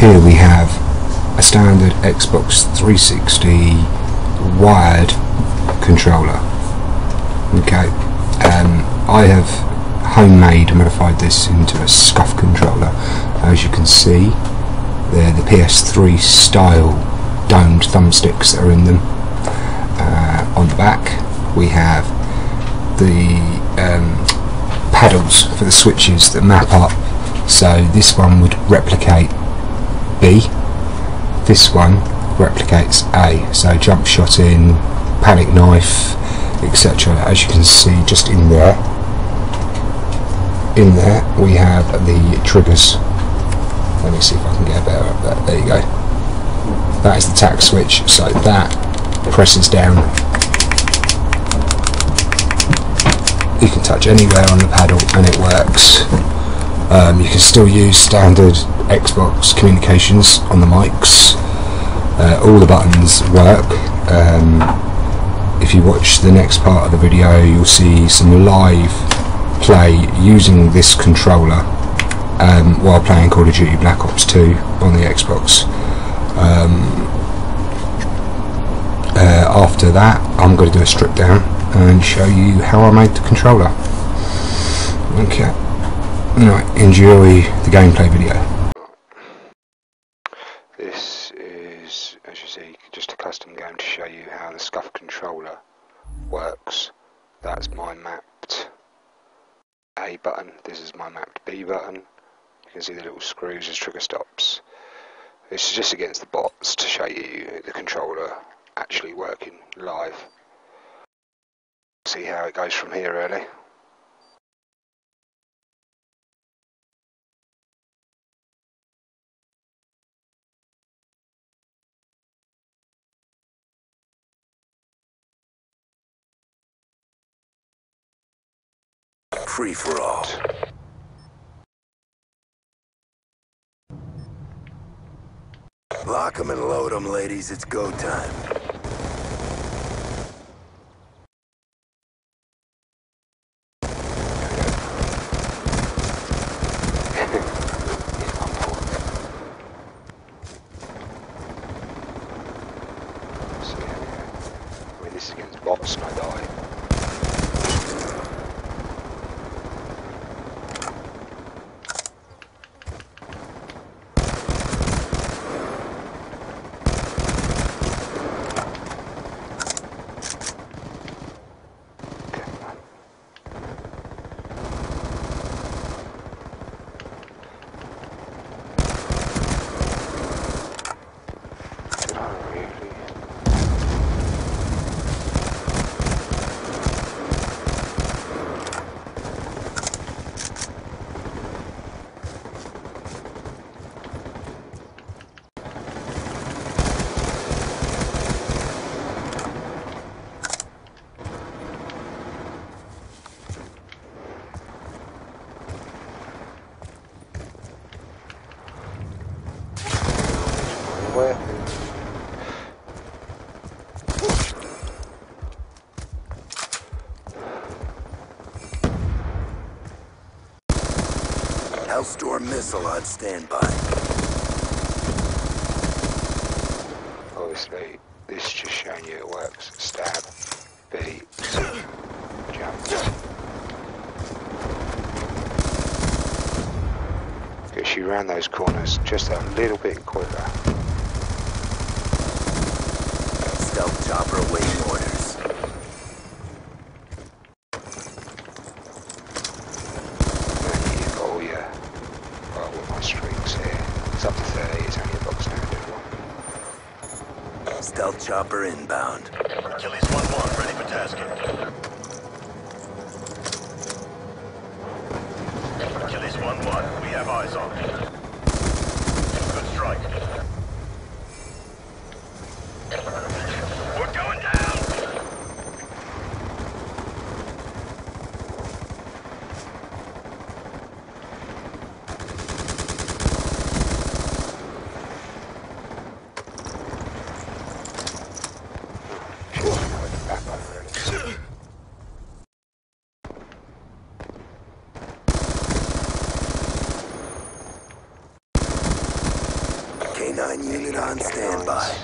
Here we have a standard Xbox 360 wired controller. Okay, I have homemade modified this into a Scuf controller. As you can see, they're the PS3 style domed thumbsticks that are in them. On the back we have the paddles for the switches that map up, so this one would replicate B, this one replicates A, so jump shot in, panic knife, etc. As you can see, just in there we have the triggers. Let me see if I can get a better up there. There you go. That is the Thanx switch, so that presses down. You can touch anywhere on the paddle and it works. You can still use standard Xbox communications on the mics. All the buttons work. If you watch the next part of the video, you'll see some live play using this controller while playing Call of Duty Black Ops 2 on the Xbox. After that, I'm going to do a strip down and show you how I made the controller. Okay, right, enjoy the gameplay video. This is, as you see, just a custom game to show you how the Scuf controller works. That's my mapped A button, this is my mapped B button. You can see the little screws as trigger stops. This is just against the bots to show you the controller actually working live. See how it goes from here really. Free for all. Lock 'em and load 'em, ladies. It's go time. This is against bots and I die. Hellstorm missile on standby. Obviously, this is just showing you it works. Stab, B, jump. Gets you around those corners just a little bit quicker. Stealth chopper awaiting orders. Streaks here. It's up to 30, it's only a box standard one. Stealth chopper inbound. Achilles 1-1, ready for tasking. Achilles 1-1, we have eyes on it. Good strike. We're going down! K9 unit on standby.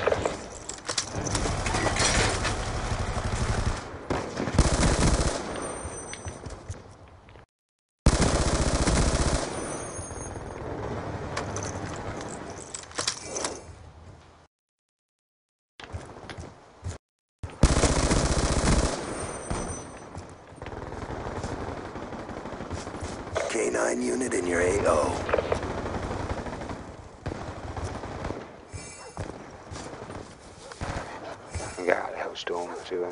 K9 unit in your AO. Yeah, Hellstorm 2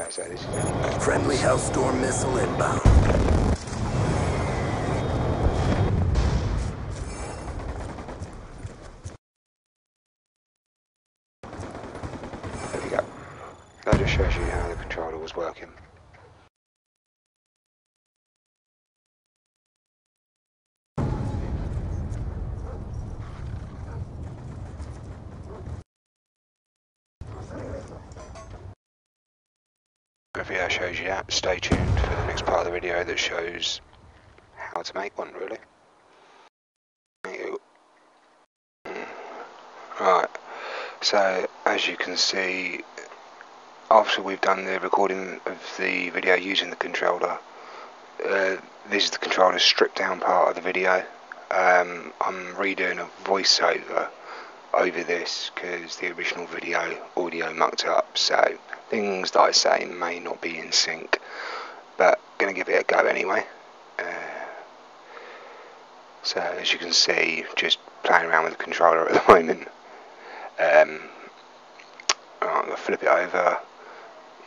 so this is Friendly Hellstorm missile inbound. there we go. That just shows you how the controller was working. Hopefully that shows you that. Stay tuned for the next part of the video that shows how to make one, really. Right, so as you can see, after we've done the recording of the video using the controller, this is the controller's stripped down part of the video. I'm redoing a voiceover over this because the original video audio mucked up, so things that I say may not be in sync, but gonna give it a go anyway. So as you can see, just playing around with the controller at the moment. I'm going to flip it over.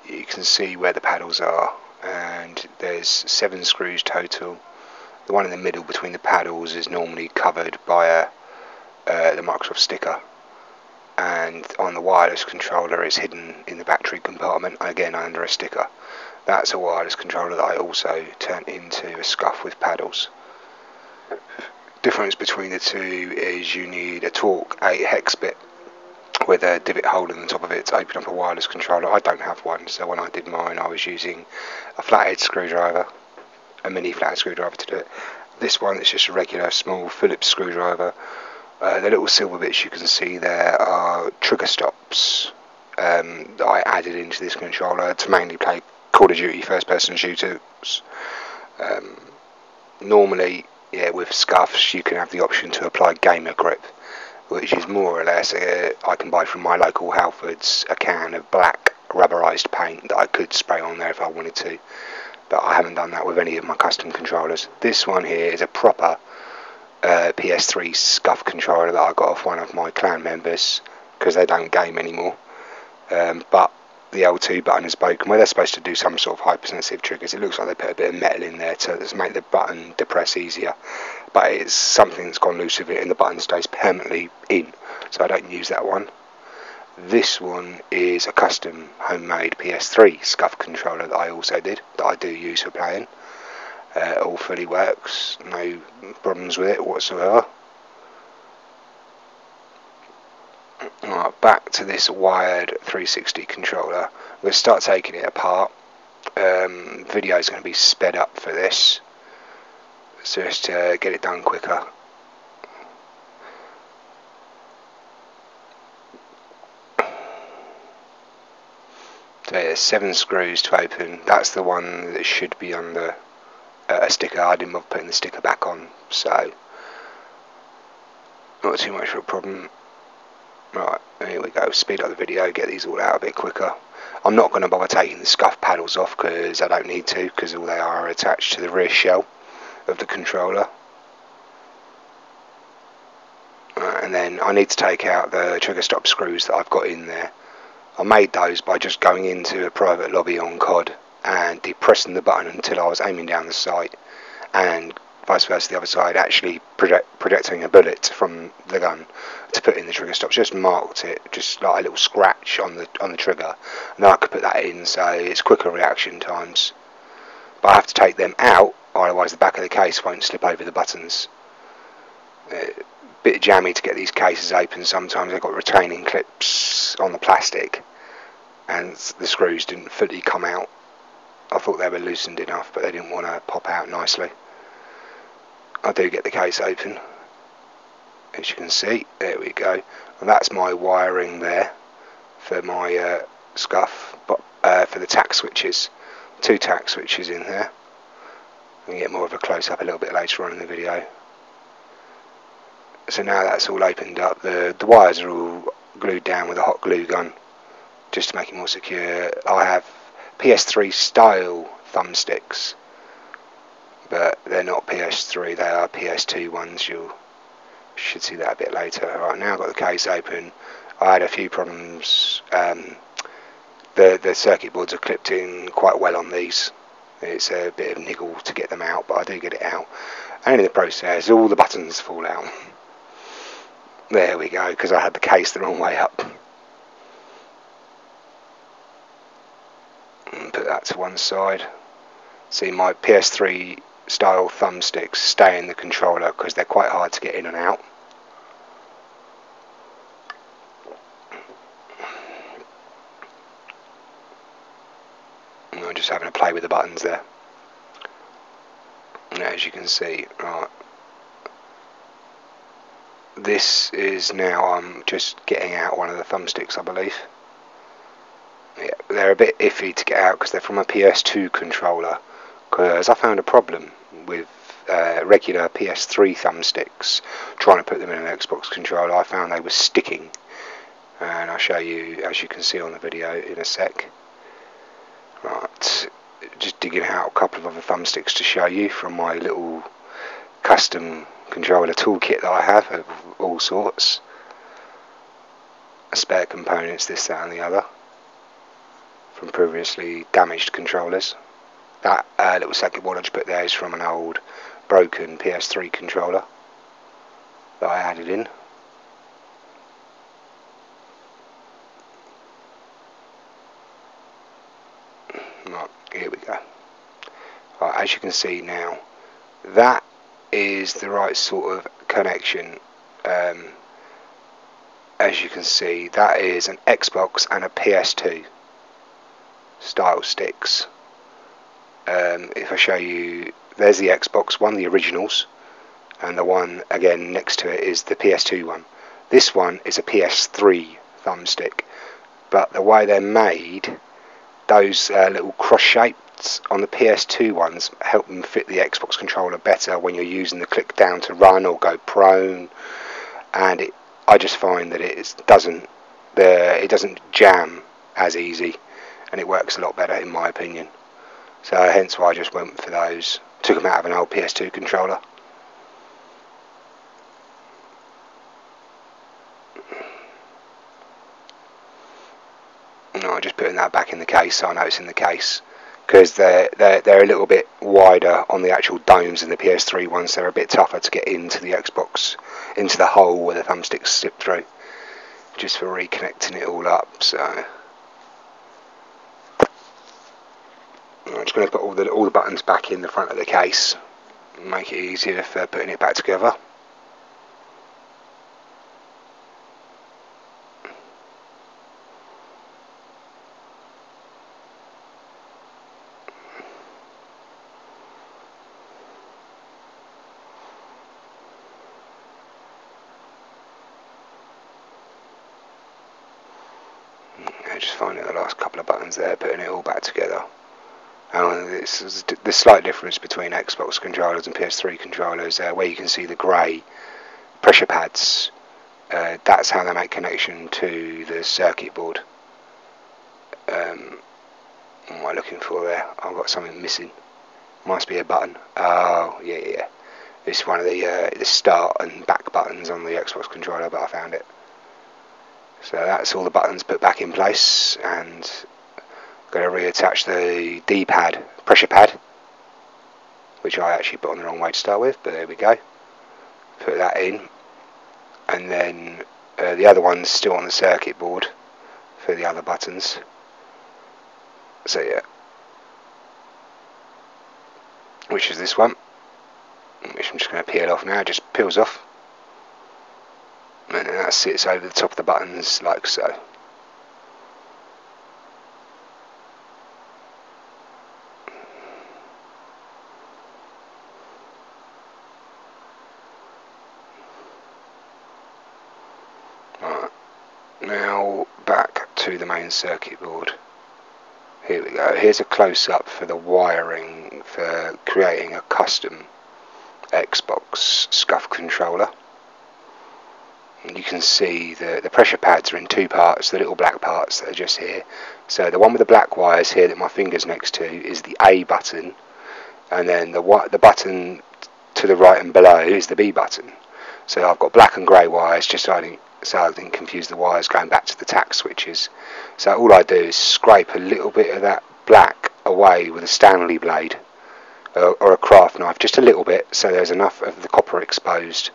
You can see where the paddles are, and there's 7 screws total. The one in the middle between the paddles is normally covered by the Microsoft sticker, and on the wireless controller it's hidden in the battery compartment, again under a sticker. That's a wireless controller that I also turned into a Scuf with paddles. Difference between the two is you need a Torque 8 hex bit with a divot hole in the top of it to open up a wireless controller. I don't have one, so when I did mine I was using a flathead screwdriver, a mini flathead screwdriver to do it. This one is just a regular small Phillips screwdriver. The little silver bits you can see there are trigger stops that I added into this controller to mainly play Call of Duty first person shooters. Normally, yeah, with Scufs you can have the option to apply gamer grip, which is more or less I can buy from my local Halfords a can of black rubberized paint that I could spray on there if I wanted to, but I haven't done that with any of my custom controllers. This one here is a proper PS3 Scuf controller that I got off one of my clan members because they don't game anymore, but the L2 button is broken where they're supposed to do some sort of hypersensitive triggers. It looks like they put a bit of metal in there to make the button depress easier, but it's something that's gone loose with it and the button stays permanently in, so I don't use that one. This one is a custom homemade PS3 Scuf controller that I also did, that I do use for playing. All fully works, no problems with it whatsoever. Right, back to this wired 360 controller. We'll start taking it apart. Video is going to be sped up for this, so just to get it done quicker. So there's 7 screws to open. That's the one that should be on the a sticker. I didn't bother putting the sticker back on, so not too much of a problem. Right, here we go. Speed up the video, get these all out a bit quicker. I'm not going to bother taking the Scuf paddles off because I don't need to, because all they are attached to the rear shell of the controller. And then I need to take out the trigger stop screws that I've got in there. I made those by just going into a private lobby on COD and depressing the button until I was aiming down the sight, and vice versa the other side, actually projecting a bullet from the gun to put in the trigger stops. Just marked it, just like a little scratch on the trigger, and then I could put that in, so it's quicker reaction times. But I have to take them out, otherwise the back of the case won't slip over the buttons. Bit jammy to get these cases open. Sometimes they've got retaining clips on the plastic and the screws didn't fully come out. I thought they were loosened enough, but they didn't want to pop out nicely. I do get the case open. as you can see. There we go, and that's my wiring there for my Scuf, but for the Thanx switches, 2 Thanx switches in there. We can get more of a close-up a little bit later on in the video. So now that's all opened up, the wires are all glued down with a hot glue gun just to make it more secure. I have PS3 style thumbsticks, but they're not PS3, they are PS2 ones. You should see that a bit later. Right, now I've got the case open. I had a few problems. The circuit boards are clipped in quite well on these. It's a bit of niggle to get them out, but I do get it out. And in the process, all the buttons fall out. There we go, because I had the case the wrong way up. And put that to one side. See, my PS3 style thumbsticks stay in the controller because they're quite hard to get in and out. And I'm just having a play with the buttons there. And as you can see, right, this is now, I'm just getting out one of the thumbsticks, I believe. Yeah, they're a bit iffy to get out because they're from a PS2 controller, because I found a problem with regular PS3 thumbsticks trying to put them in an Xbox controller. I found they were sticking, and I'll show you, as you can see on the video, in a sec. Right, just digging out a couple of other thumbsticks to show you from my little custom controller toolkit that I have of all sorts. Spare components, this, that and the other, from previously damaged controllers. That little circuit board I just put there is from an old broken PS3 controller that I added in. Right, here we go. Right, as you can see now, that is the right sort of connection. As you can see, that is an Xbox and a PS2 style sticks. If I show you, there's the Xbox one, the originals, and the one again next to it is the PS2 one. This one is a PS3 thumbstick, but the way they're made, those little cross shapes on the PS2 ones help them fit the Xbox controller better when you're using the click down to run or go prone, and I just find that it doesn't jam as easy, and it works a lot better in my opinion. So hence why I just went for those. Took them out of an old PS2 controller. No, I'm just putting that back in the case, so I know it's in the case, because they're a little bit wider on the actual domes than the PS3 ones. They're a bit tougher to get into the Xbox, into the hole where the thumbsticks slip through, just for reconnecting it all up. So I'm just going to put all the buttons back in the front of the case, and make it easier for putting it back together. Just finding the last couple of buttons there, putting it all back together. And this is the slight difference between Xbox controllers and PS3 controllers, where you can see the grey pressure pads. That's how they make connection to the circuit board. What am I looking for there? I've got something missing. Must be a button. Oh, yeah. It's one of the start and back buttons on the Xbox controller, but I found it. So that's all the buttons put back in place, and I'm going to reattach the D-pad, pressure pad, which I actually put on the wrong way to start with, but there we go. Put that in, and then the other one's still on the circuit board for the other buttons. So yeah, which is this one, which I'm just going to peel off now. It just peels off. And then that sits over the top of the buttons like so. Now back to the main circuit board. Here we go. Here's a close-up for the wiring for creating a custom xBox Scuf controller. And you can see the pressure pads are in two parts, the little black parts that are just here. So the one with the black wires here that my finger's next to is the A button, and then the button to the right and below is the B button. So I've got black and grey wires just so I didn't confuse the wires going back to the Thanx switches. So all I do is scrape a little bit of that black away with a Stanley blade or a craft knife, just a little bit, so there's enough of the copper exposed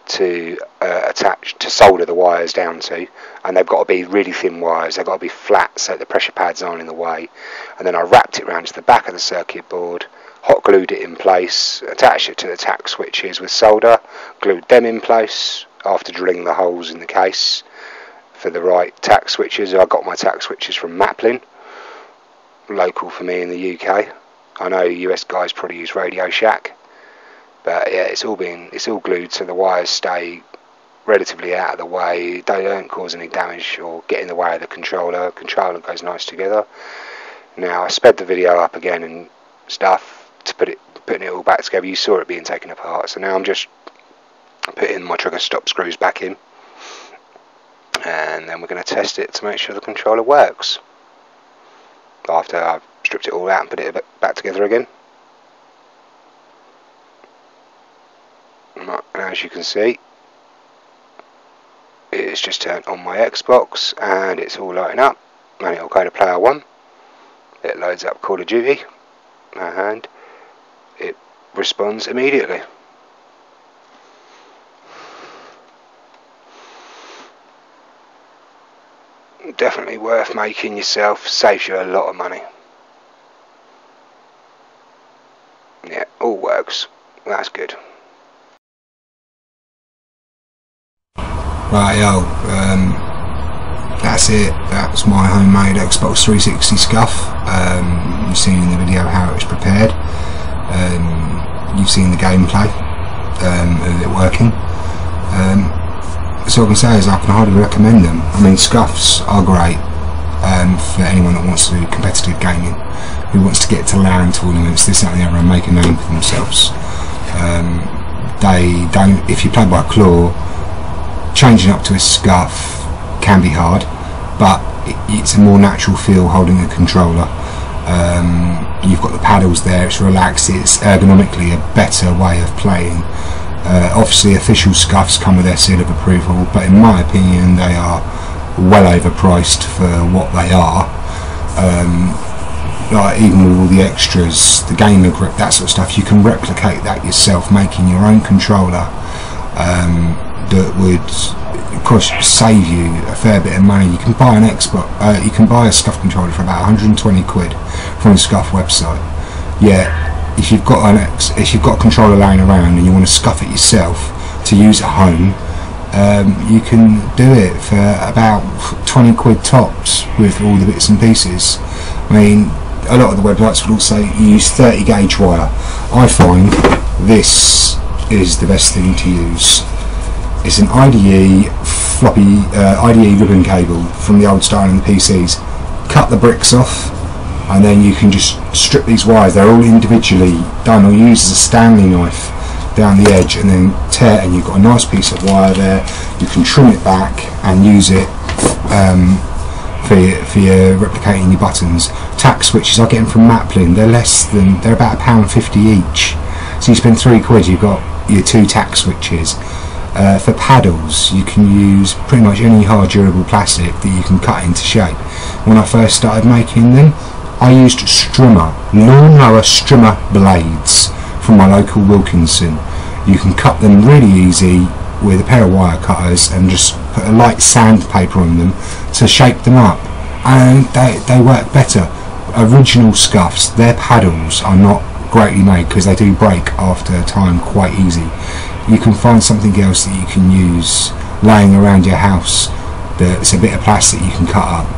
to attach to solder the wires down to, and they've got to be really thin wires, they've got to be flat so the pressure pads aren't in the way. And then I wrapped it around to the back of the circuit board, hot glued it in place, attached it to the Thanx switches with solder, glued them in place after drilling the holes in the case for the right Thanx switches. I got my Thanx switches from Maplin, local for me in the UK. I know US guys probably use Radio Shack, but yeah, it's all glued so the wires stay relatively out of the way, they don't cause any damage or get in the way of the controller. Controller goes nice together. Now I sped the video up again and stuff to putting it all back together. You saw it being taken apart, so now I'm just putting my trigger stop screws back in, and then we're going to test it to make sure the controller works after I've stripped it all out and put it back together again. And as you can see, it's just turned on my xBox and it's all lighting up, and it'll go to player 1. It loads up Call of Duty and it responds immediately. Definitely worth making yourself, saves you a lot of money. Yeah, all works. That's good. Right, that's it. That's my homemade Xbox 360 Scuf. You've seen in the video how it was prepared. You've seen the gameplay of it working. So all I can say is I can highly recommend them. I mean, Scufs are great for anyone that wants to do competitive gaming, who wants to get to LAN tournaments, this, that and the other, and make a name for themselves. They don't, if you play by claw, changing up to a Scuf can be hard, but it's a more natural feel holding a controller. You've got the paddles there, it's relaxed, it's ergonomically a better way of playing. Obviously official Scufs come with their seal of approval, but in my opinion they are well overpriced for what they are. Like even with all the extras, the gamer grip, that sort of stuff, you can replicate that yourself, making your own controller that would, of course, save you a fair bit of money. You can buy an xBox, you can buy a Scuf controller for about 120 quid from the Scuf website. Yeah. If you've got a controller laying around and you want to Scuf it yourself to use at home, you can do it for about 20 quid tops with all the bits and pieces. I mean, a lot of the websites would also use 30 gauge wire. I find this is the best thing to use. It's an IDE floppy IDE ribbon cable from the old style in the PCs. Cut the bricks off, and then you can just strip these wires. They're all individually done, or used as a Stanley knife down the edge, and then tear, and you've got a nice piece of wire there. You can trim it back and use it for your replicating your buttons. Thanx switches I get them from Maplin. They're about £1.50 each. So you spend 3 quid, you've got your 2 Thanx switches. For paddles, you can use pretty much any hard durable plastic that you can cut into shape. When I first started making them, I used lawnmower strimmer blades from my local Wilkinson. You can cut them really easy with a pair of wire cutters and just put a light sandpaper on them to shape them up, and they work better. Original Scufs, their paddles are not greatly made because they do break after a time quite easy. You can find something else that you can use laying around your house that's a bit of plastic you can cut up.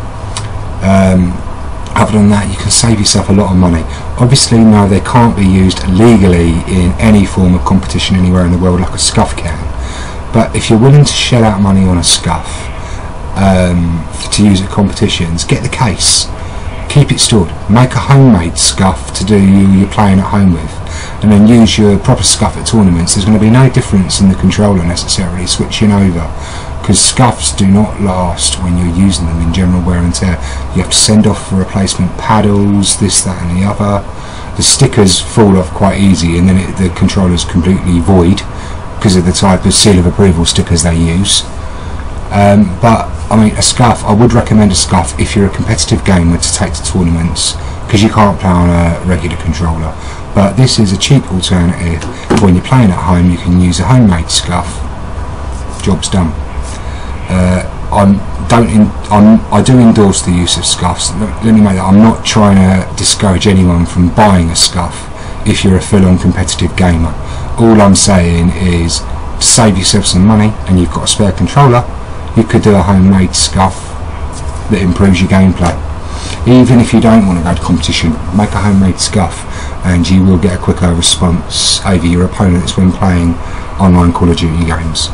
Other than that, you can save yourself a lot of money. Obviously, no, they can't be used legally in any form of competition anywhere in the world like a Scuf can. But if you're willing to shell out money on a Scuf, to use at competitions, get the case, keep it stored, make a homemade Scuf to do your playing at home with, and then use your proper Scuf at tournaments. There's going to be no difference in the controller necessarily switching over, because Scufs do not last when you're using them in general wear and tear. You have to send off for replacement paddles, this, that and the other. The stickers fall off quite easy, and then the controller's completely void because of the type of seal of approval stickers they use. But I mean, a Scuf, I would recommend a Scuf if you're a competitive gamer to take to tournaments, because you can't play on a regular controller. But this is a cheap alternative for when you're playing at home. You can use a homemade Scuf. Job's done. I do endorse the use of Scufs. Let me make that. I'm not trying to discourage anyone from buying a Scuf if you're a full-on competitive gamer. All I'm saying is, to save yourself some money and you've got a spare controller, you could do a homemade Scuf that improves your gameplay. Even if you don't want to go to competition, make a homemade Scuf and you will get a quicker response over your opponents when playing online Call of Duty games.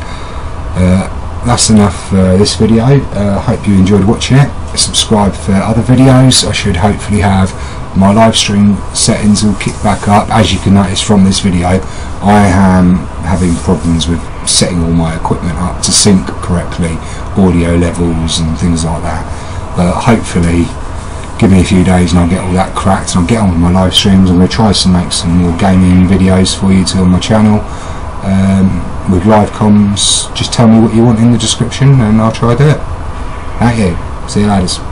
That's enough for this video. Hope you enjoyed watching it. Subscribe for other videos. I should hopefully have my live stream settings all kicked back up. As you can notice from this video, I am having problems with setting all my equipment up to sync correctly, audio levels and things like that. But hopefully, give me a few days and I'll get all that cracked and I'll get on with my live streams. I'm going to try to make some more gaming videos for you on my channel. With live comms, just tell me what you want in the description and I'll try to do it. Thank you. See you later.